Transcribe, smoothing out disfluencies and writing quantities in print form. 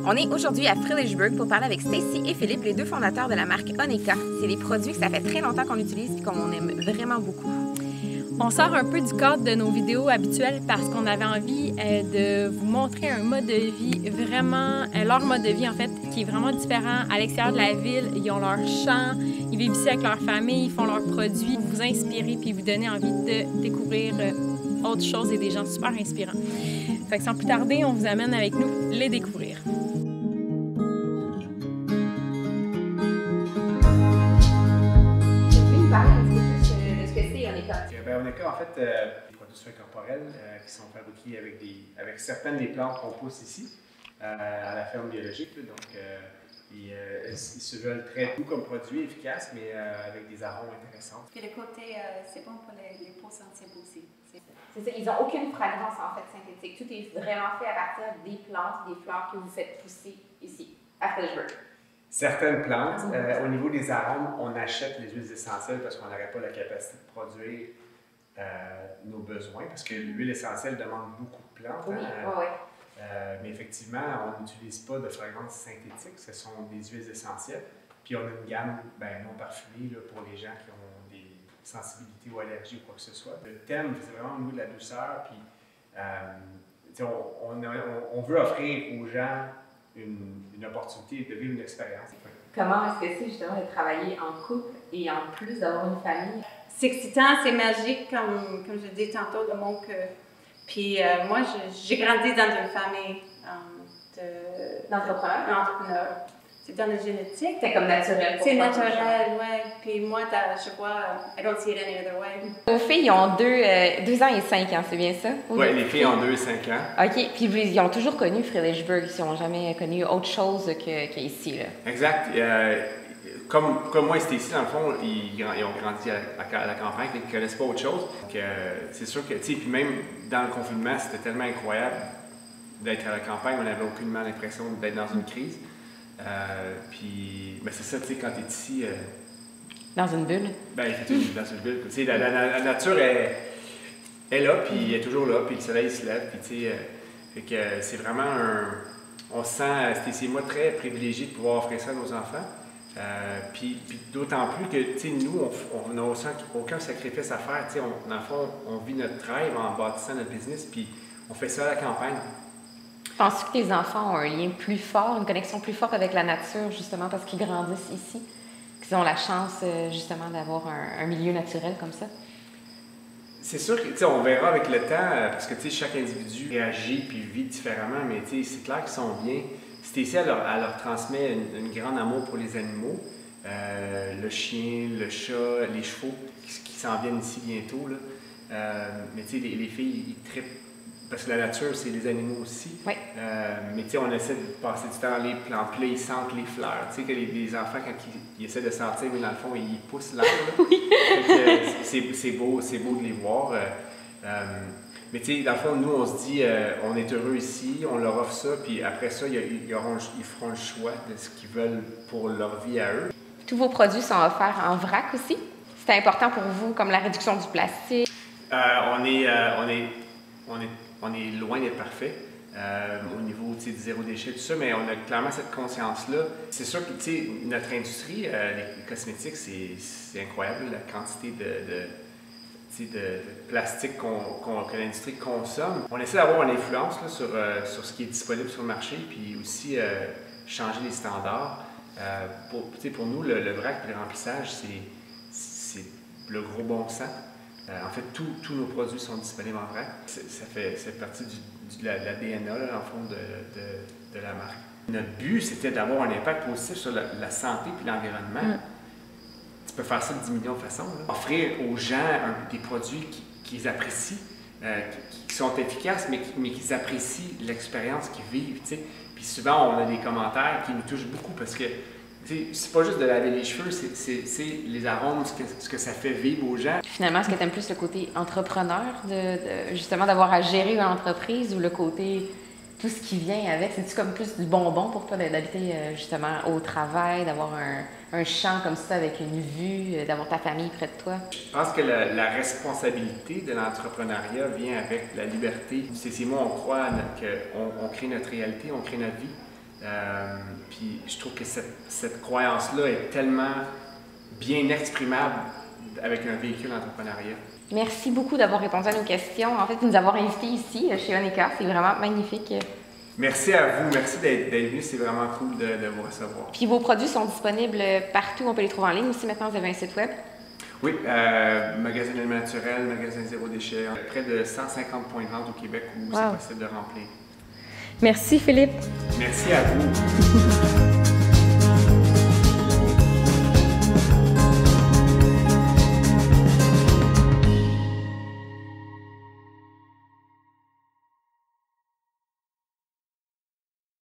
On est aujourd'hui à Friedrichsburg pour parler avec Stacy et Philippe, les deux fondateurs de la marque Oneka. C'est des produits que ça fait très longtemps qu'on utilise et qu'on aime vraiment beaucoup. On sort un peu du cadre de nos vidéos habituelles parce qu'on avait envie de vous montrer un mode de vie vraiment, leur mode de vie en fait, qui est vraiment différent. À l'extérieur de la ville, ils ont leur champ, ils vivent ici avec leur famille, ils font leurs produits, vous inspirer puis vous donner envie de découvrir autre chose et des gens super inspirants. Fait que sans plus tarder, on vous amène avec nous les découvrir. Oneka, en fait, des produits soins corporels qui sont fabriqués avec certaines des plantes qu'on pousse ici, à la ferme biologique. Là, donc, ils se veulent très doux comme produit, efficaces, mais avec des arômes intéressants. Puis le côté, c'est bon pour les peaux sensibles aussi. C'est ça, ils n'ont aucune fragrance en fait synthétique. Tout est vraiment fait à partir des plantes, des fleurs que vous faites pousser ici, à Friedrichsburg. Certaines plantes, au niveau des arômes, on achète les huiles essentielles parce qu'on n'aurait pas la capacité de produire nos besoins, parce que l'huile essentielle demande beaucoup de plantes. Oui, mais effectivement, on n'utilise pas de fragrances synthétiques, ce sont des huiles essentielles. Puis on a une gamme non parfumée là, pour les gens qui ont des sensibilités ou allergies ou quoi que ce soit. Le thème, c'est vraiment au niveau de la douceur, puis on veut offrir aux gens une opportunité de vivre une expérience. Comment est-ce que c'est justement de travailler en couple et en plus d'avoir une famille? C'est excitant, c'est magique, comme je dis tantôt, de mon cœur. Puis moi, j'ai grandi dans une famille d'entrepreneurs. C'est dans la génétique. C'est comme naturel. C'est naturel, oui. Puis moi, je crois, I don't see it any other way. Vos filles ont 2 ans et 5 ans, c'est bien ça? Oui, les filles ont 2 et 5 ans. OK. Puis ils ont toujours connu Friedrichsburg, ils n'ont jamais connu autre chose qu'ici. Exact. Comme moi, c'était ici, dans le fond, ils ont grandi à la campagne, ils ne connaissent pas autre chose. Donc, c'est sûr que, tu sais, puis même dans le confinement, c'était tellement incroyable d'être à la campagne, on n'avait aucunement l'impression d'être dans une crise. Puis, c'est ça, tu sais, quand tu es ici. Dans une bulle? Dans une bulle. Tu sais, la nature est là, puis elle est toujours là, puis le soleil se lève, puis tu sais, fait que c'est vraiment on se sent, c'est moi très privilégié de pouvoir offrir ça à nos enfants. Puis d'autant plus que, tu sais, nous, on n'a aucun sacrifice à faire. Tu sais, dans le fond, on vit notre rêve en bâtissant notre business, puis on fait ça à la campagne. Penses-tu que tes enfants ont un lien plus fort, une connexion plus forte avec la nature, justement parce qu'ils grandissent ici, qu'ils ont la chance, justement, d'avoir un milieu naturel comme ça? C'est sûr que, tu sais, on verra avec le temps, parce que, tu sais, chaque individu réagit puis vit différemment, mais, tu sais, c'est clair qu'ils sont bien. Stacy, elle leur transmet un grand amour pour les animaux, le chien, le chat, les chevaux qui s'en viennent ici bientôt. Là. Mais tu sais, les filles, ils trippent, parce que la nature, c'est les animaux aussi. Oui. Mais tu sais, on essaie de passer du temps dans les plantes, puis là, ils sentent les fleurs. Tu sais, que les enfants, quand ils essaient de sentir, mais dans le fond, ils poussent l'air. Oui. C'est beau de les voir. Mais tu sais, dans le fond, nous, on se dit, on est heureux ici, on leur offre ça, puis après ça, ils feront le choix de ce qu'ils veulent pour leur vie à eux. Tous vos produits sont offerts en vrac aussi. C'est important pour vous, comme la réduction du plastique? On est loin d'être parfait au niveau du zéro déchet, tout ça, mais on a clairement cette conscience-là. C'est sûr que notre industrie, les cosmétiques, c'est incroyable, la quantité de plastique que l'industrie consomme. On essaie d'avoir une influence là, sur ce qui est disponible sur le marché, puis aussi changer les standards. Pour nous, le vrac et le remplissage, c'est le gros bon sens. En fait, tous nos produits sont disponibles en vrac. Ça fait partie de l'ADN, là, en fond, de la marque. Notre but, c'était d'avoir un impact positif sur la santé et l'environnement. Tu peux faire ça de 10 millions de façons. Là. Offrir aux gens des produits qu'ils apprécient, qui sont efficaces, mais qu'ils apprécient l'expérience qu'ils vivent. T'sais. Puis souvent, on a des commentaires qui nous touchent beaucoup parce que c'est pas juste de laver les cheveux, c'est les arômes, ce que ça fait vivre aux gens. Finalement, est-ce que tu aimes plus le côté entrepreneur, justement d'avoir à gérer une entreprise, ou le côté tout ce qui vient avec? C'est-tu comme plus du bonbon pour toi d'habiter justement au travail, d'avoir un champ comme ça avec une vue, d'avoir ta famille près de toi? Je pense que la responsabilité de l'entrepreneuriat vient avec la liberté. C'est moi, on croit qu'on crée notre réalité, on crée notre vie. Puis je trouve que cette croyance-là est tellement bien exprimable avec un véhicule entrepreneuriat. Merci beaucoup d'avoir répondu à nos questions. En fait, de nous avoir invités ici chez Oneka. C'est vraiment magnifique. Merci à vous. Merci d'être venu. C'est vraiment cool de vous recevoir. Puis vos produits sont disponibles partout. On peut les trouver en ligne aussi. Maintenant, vous avez un site web. Oui, magasin Éléments Naturels, magasin Zéro Déchet. Près de 150 points de vente au Québec où c'est possible de remplir. Merci, Philippe. Merci à vous.